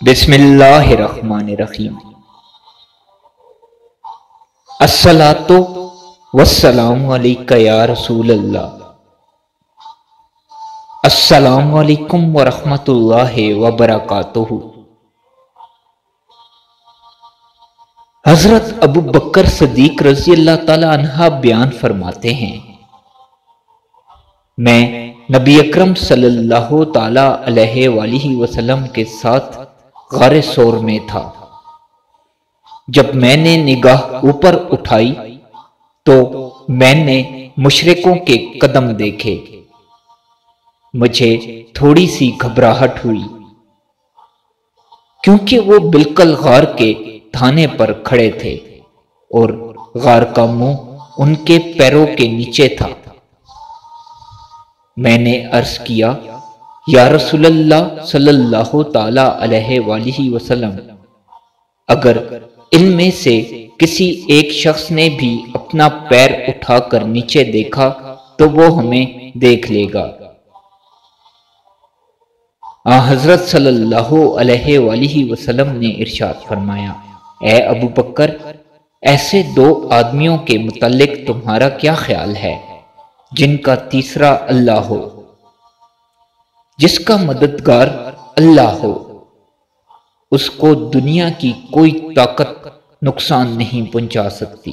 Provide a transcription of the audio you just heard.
बिस्मिल्लाहिर्रहमानिर्रहीम। अस्सलातु वस्सलामु अलैका या रसूल अल्लाह। अस्सलामु अलैकुम वरहमतुल्लाहि वबरकातुहू। हजरत अबू बकर सदीक रज़ी अल्लाह ताला अन्हा बयान फरमाते हैं, मैं नबी अकरम सल्लल्लाहु ताला अलैहि वसल्लम के साथ गारे सौर में था। जब मैंने निगाह ऊपर उठाई तो मैंने मुशरिकों के कदम देखे। मुझे थोड़ी सी घबराहट हुई क्योंकि वो बिल्कुल गार के थाने पर खड़े थे और गार का मुंह उनके पैरों के नीचे था। मैंने अर्ज किया, या रसूलल्लाह सल्लल्लाहु ताला अलैहि वसल्लम, अगर इनमें से किसी एक शख्स ने भी अपना पैर उठाकर नीचे देखा तो वो हमें देख लेगा। हजरत सल्लल्लाहु अलैहि वसल्लम ने इरशाद फरमाया, ए अबू बकर, ऐसे दो आदमियों के मुतालिक तुम्हारा क्या ख्याल है जिनका तीसरा अल्लाह हो, जिसका मददगार अल्लाह हो, उसको दुनिया की कोई ताकत नुकसान नहीं पहुंचा सकती।